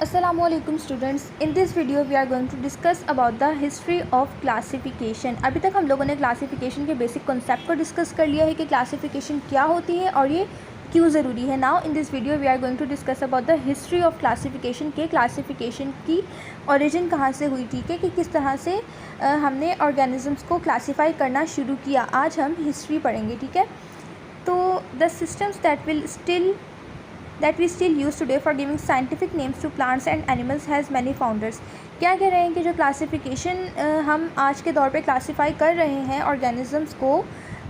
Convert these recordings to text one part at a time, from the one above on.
Assalamualaikum students. In this video we are going to discuss about the history of classification. अभी तक हम लोगों ने क्लासिफिकेशन के बेसिक कॉन्सेप्ट को डिस्कस कर लिया है कि क्लासिफिकेशन क्या होती है और ये क्यों ज़रूरी है. Now in this video we are going to discuss about the history of classification के क्लासिफिकेशन की ओरिजिन कहाँ से हुई, ठीक है, कि किस तरह से हमने ऑर्गेनिजम्स को क्लासीफाई करना शुरू किया. आज हम हिस्ट्री पढ़ेंगे, ठीक है. तो the systems that we still use today for giving scientific names to plants and animals has many founders. क्या कह रहे हैं कि जो क्लासिफिकेशन हम आज के दौर पे क्लासीफाई कर रहे हैं ऑर्गेनिजम्स को,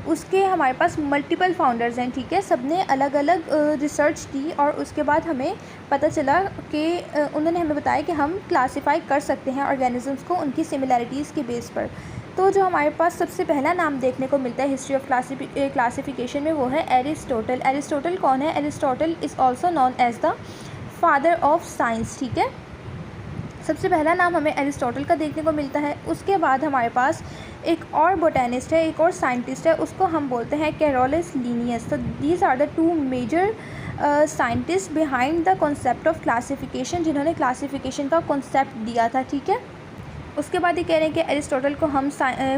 उसके हमारे पास मल्टीपल फाउंडर्स हैं, ठीक है. सब ने अलग अलग रिसर्च की और उसके बाद हमें पता चला कि उन्होंने हमें बताया कि हम क्लासीफाई कर सकते हैं ऑर्गेनिजम्स को उनकी सिमिलैरिटीज़ के बेस पर. तो जो हमारे पास सबसे पहला नाम देखने को मिलता है हिस्ट्री ऑफ क्लासिफिकेशन में वो है एरिस्टोटल. एरिस्टोटल कौन है? Aristotle is also known as the father of science, ठीक है. सबसे पहला नाम हमें एरिस्टोटल का देखने को मिलता है. उसके बाद हमारे पास एक और बोटेनिस्ट है, एक और साइंटिस्ट है, उसको हम बोलते हैं कैरोलस लीनियस. तो these are the two major scientist behind the concept of classification, जिन्होंने क्लासिफिकेशन का कॉन्सेप्ट दिया था, ठीक है. उसके बाद ये कह रहे हैं कि एरिस्टोटल को हम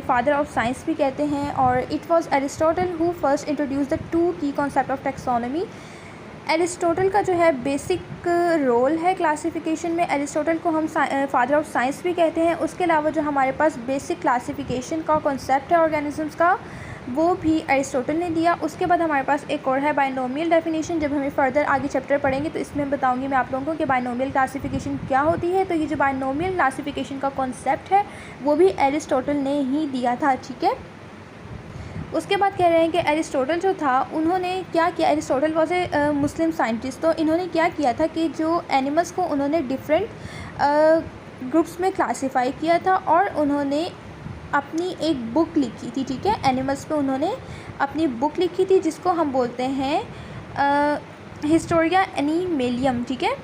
फादर ऑफ साइंस भी कहते हैं और it was Aristotle who first introduce the two की कॉन्सेप्ट ऑफ टेक्सोनॉमी. एरिस्टोटल का जो है बेसिक रोल है क्लासिफिकेशन में, एरिस्टोटल को हम फादर ऑफ साइंस भी कहते हैं. उसके अलावा जो हमारे पास बेसिक क्लासिफिकेशन का कॉन्सेप्ट है ऑर्गेनिजम्स का, वो भी एरिस्टोटल ने दिया. उसके बाद हमारे पास एक और है बाइनोमियल डेफिनेशन. जब हमें फर्दर आगे चैप्टर पढ़ेंगे तो इसमें बताऊंगी मैं आप लोगों को कि बाइनोमियल क्लासिफिकेशन क्या होती है. तो ये जो बाइनोमियल क्लासिफिकेशन का कॉन्सेप्ट है वो भी एरिस्टोटल ने ही दिया था, ठीक है. उसके बाद कह रहे हैं कि एरिस्टोटल जो था उन्होंने क्या किया. Aristotle was a Muslim scientist. तो इन्होंने क्या किया था कि जो एनिमल्स को उन्होंने डिफरेंट ग्रुप्स में क्लासीफाई किया था और उन्होंने अपनी एक बुक लिखी थी, ठीक है. एनिमल्स पे उन्होंने अपनी बुक लिखी थी जिसको हम बोलते हैं हिस्टोरिया एनिमेलियम, ठीक है.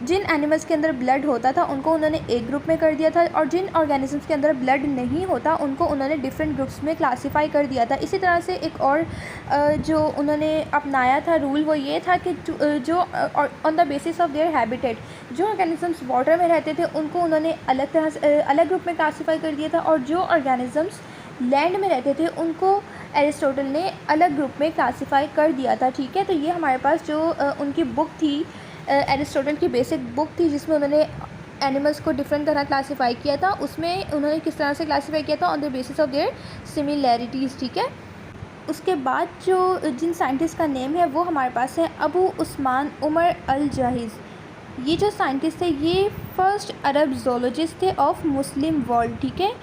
जिन एनिमल्स के अंदर ब्लड होता था उनको उन्होंने एक ग्रुप में कर दिया था और जिन ऑर्गेनिजम्स के अंदर ब्लड नहीं होता उनको उन्होंने डिफरेंट ग्रुप्स में क्लासीफाई कर दिया था. इसी तरह से एक और जो उन्होंने अपनाया था रूल वो ये था कि जो on the basis of their habitat, जो ऑर्गेनिजम्स वाटर में रहते थे उनको उन्होंने अलग तरह से अलग ग्रुप में क्लासीफाई कर दिया था और जो ऑर्गेनिजम्स लैंड में रहते थे उनको एरिस्टोटल ने अलग ग्रुप में क्लासीफाई कर दिया था, ठीक है. तो ये हमारे पास जो उनकी बुक थी, एरिस्टोटल की बेसिक बुक थी जिसमें उन्होंने एनिमल्स को डिफरेंट तरह क्लासीफाई किया था, उसमें उन्होंने किस तरह से क्लासीफाई किया था on the basis of their similarities, ठीक है. उसके बाद जो जिन साइंटिस्ट का नेम है वो हमारे पास है अबू उस्मान उमर अल जाहिज़. ये जो साइंटिस्ट थे ये फर्स्ट अरब जोलॉजिस्ट थे ऑफ मुस्लिम वर्ल्ड, ठीक है.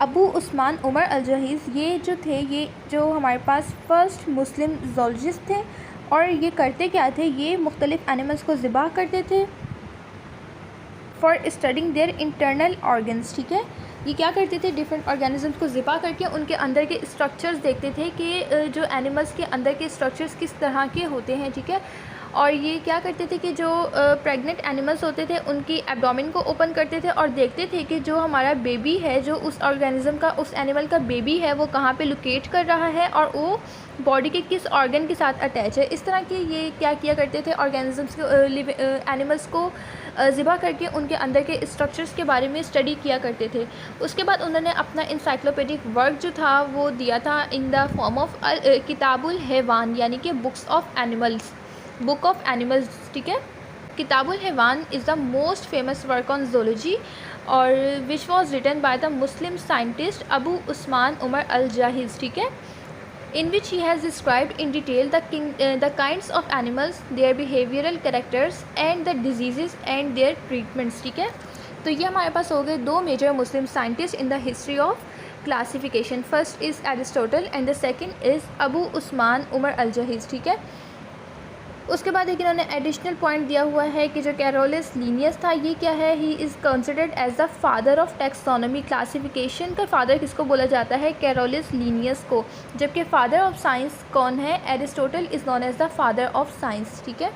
अबू उस्मान उमर अल जाहिज़ ये जो थे, ये जो हमारे पास फर्स्ट मुस्लिम जोलॉजिस्ट थे और ये करते क्या थे, ये मुख्तलिफ़ एनिमल्स को ज़िबा करते थे for studying their internal organs, ठीक है. ये क्या करते थे, डिफरेंट ऑर्गेनिजम्स को ज़िबा करके उनके अंदर के स्ट्रक्चर्स देखते थे कि जो एनिमल्स के अंदर के स्ट्रक्चर्स किस तरह के होते हैं, ठीक है. और ये क्या करते थे कि जो प्रेग्नेंट एनिमल्स होते थे उनकी एब्डोमेन को ओपन करते थे और देखते थे कि जो हमारा बेबी है, जो उस ऑर्गेनिज्म का, उस एनिमल का बेबी है, वो कहाँ पे लोकेट कर रहा है और वो बॉडी के किस ऑर्गन के साथ अटैच है. इस तरह के ये क्या किया करते थे, ऑर्गेनिजम्स को एनिमल्स को ज़िबा करके उनके अंदर के स्ट्रक्चर्स के बारे में स्टडी किया करते थे. उसके बाद उन्होंने अपना इंसाइक्लोपीडिक वर्क जो था वो दिया था in the form of Kitabul Hayawan, यानी कि books of animals, book of animals, ठीक है. Kitabul Hayawan is the most famous work on zoology और which was written by the Muslim scientist Abu Usman Umar al Jahiz, ठीक है. in which he has described in detail the kinds of animals, their behavioral characters and the diseases and their treatments, ठीक है. तो ये हमारे पास हो गए दो major Muslim scientist in the history of classification. First is Aristotle and the second is Abu Usman Umar al Jahiz, ठीक है. उसके बाद एक इन्होंने एडिशनल पॉइंट दिया हुआ है कि जो कैरोलस लीनियस था ये क्या है, he is considered as the father of taxonomy. Classification का फादर किसको बोला जाता है? कैरोलस लीनियस को. जबकि फादर ऑफ साइंस कौन है? Aristotle is known as the father of science, ठीक है.